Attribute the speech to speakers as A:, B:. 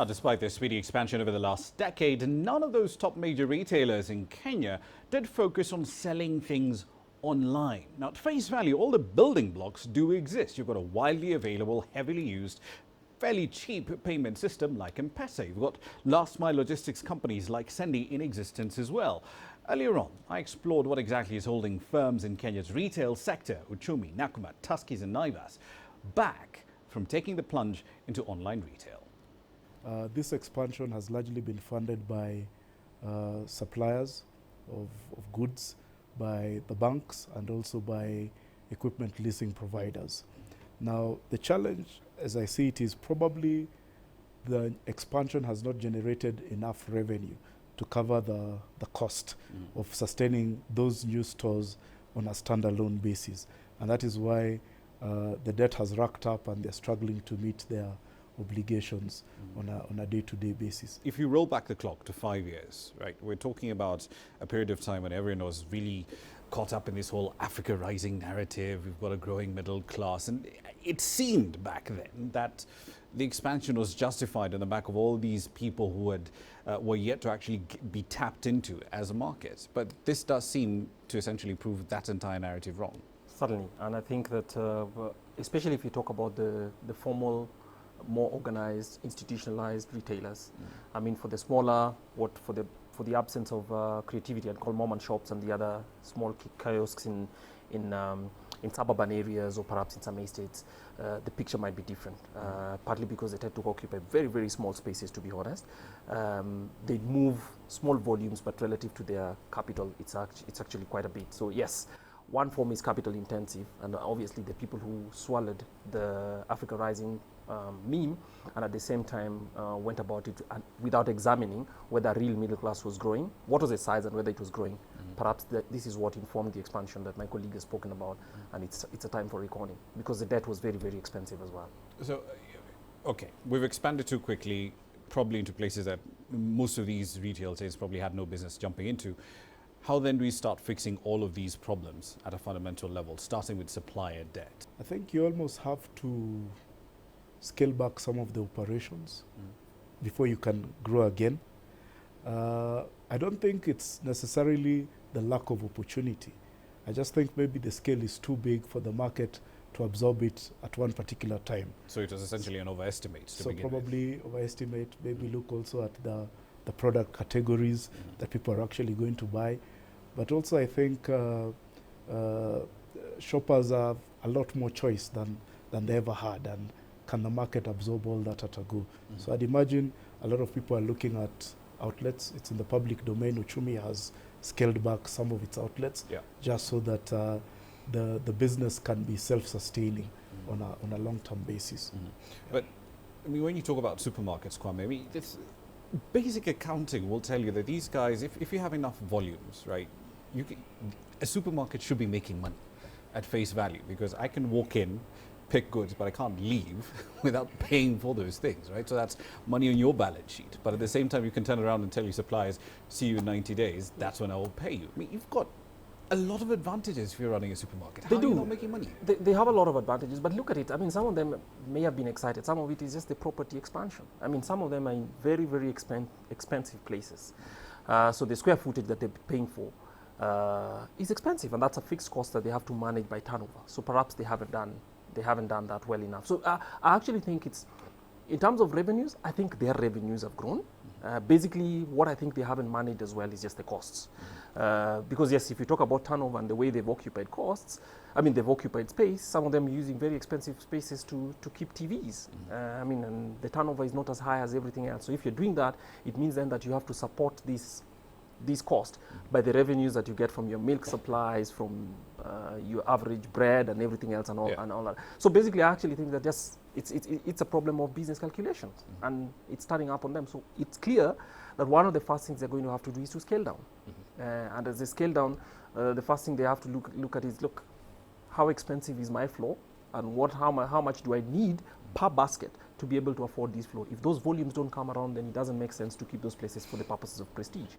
A: Despite their speedy expansion over the last decade, none of those top major retailers in Kenya did focus on selling things online. Now, at face value, all the building blocks do exist. You've got a widely available, heavily used, fairly cheap payment system like M-Pesa. You've got last mile logistics companies like Sendi in existence as well. Earlier on, I explored what exactly is holding firms in Kenya's retail sector, Uchumi, Nakumatt, Tuskys and Naivas, back from taking the plunge into online retail.
B: This expansion has largely been funded by suppliers of goods, by the banks, and also by equipment leasing providers. Now, the challenge, as I see it, is probably the expansion has not generated enough revenue to cover the cost of sustaining those new stores on a standalone basis. And that is why the debt has racked up and they're struggling to meet their obligations on a day-to-day basis.
A: If you roll back the clock to 5 years, right, we're talking about a period of time when everyone was really caught up in this whole Africa rising narrative. We've got a growing middle class, and it seemed back then that the expansion was justified on the back of all these people who had were yet to actually be tapped into as a market. But this does seem to essentially prove that entire narrative wrong.
C: Certainly, and I think that especially if you talk about the formal, more organized, institutionalized retailers. I mean, for the smaller, for the absence of creativity, I'd call mom and shops and the other small kiosks in suburban areas or perhaps in some estates, the picture might be different. Partly because they tend to occupy very, very small spaces, to be honest. They move small volumes, but relative to their capital, it's actually quite a bit. So yes, one form is capital intensive, and obviously the people who swallowed the Africa Rising meme and at the same time went about it without examining whether real middle class was growing, what was the size and whether it was growing. Perhaps this is what informed the expansion that my colleague has spoken about, and it's a time for reckoning because the debt was very, very expensive as well.
A: So, okay, we've expanded too quickly, probably into places that most of these retail chains probably had no business jumping into. How then do we start fixing all of these problems at a fundamental level, starting with supplier debt?
B: I think you almost have to scale back some of the operations before you can grow again. I don't think it's necessarily the lack of opportunity. I just think maybe the scale is too big for the market to absorb it at one particular time.
A: So it was essentially an overestimate to
B: so
A: begin
B: probably
A: with.
B: Overestimate, maybe look also at the product categories that people are actually going to buy. But also I think shoppers have a lot more choice than they ever had, and can the market absorb all that at a go? So I'd imagine a lot of people are looking at outlets. It's in the public domain. Uchumi has scaled back some of its outlets just so that the business can be self-sustaining on a long-term basis.
A: But I mean, when you talk about supermarkets, Kwame, I mean, this basic accounting will tell you that these guys, if you have enough volumes, right, a supermarket should be making money at face value, because I can walk in, pick goods, but I can't leave without paying for those things, right? So that's money on your balance sheet. But at the same time, you can turn around and tell your suppliers, see you in 90 days, that's when I will pay you. I mean, you've got a lot of advantages if you're running a supermarket. How are you not making money?
C: They have a lot of advantages, but look at it. I mean, some of them may have been excited. Some of it is just the property expansion. I mean, some of them are in very, very expensive places. So the square footage that they're paying for is expensive, and that's a fixed cost that they have to manage by turnover. So perhaps they haven't done that well enough. So I actually think it's, in terms of revenues, I think their revenues have grown. Basically, what I think they haven't managed as well is just the costs. Because yes, if you talk about turnover and the way they've occupied costs, I mean, they've occupied space, some of them using very expensive spaces to keep TVs. I mean, and the turnover is not as high as everything else. So if you're doing that, it means then that you have to support these costs by the revenues that you get from your milk supplies, from your average bread and everything else and all that. So basically, I actually think that just it's a problem of business calculations, and it's turning up on them. So it's clear that one of the first things they're going to have to do is to scale down. And as they scale down, the first thing they have to look at is, look, how expensive is my floor, and how much do I need per basket to be able to afford this floor? If those volumes don't come around, then it doesn't make sense to keep those places for the purposes of prestige.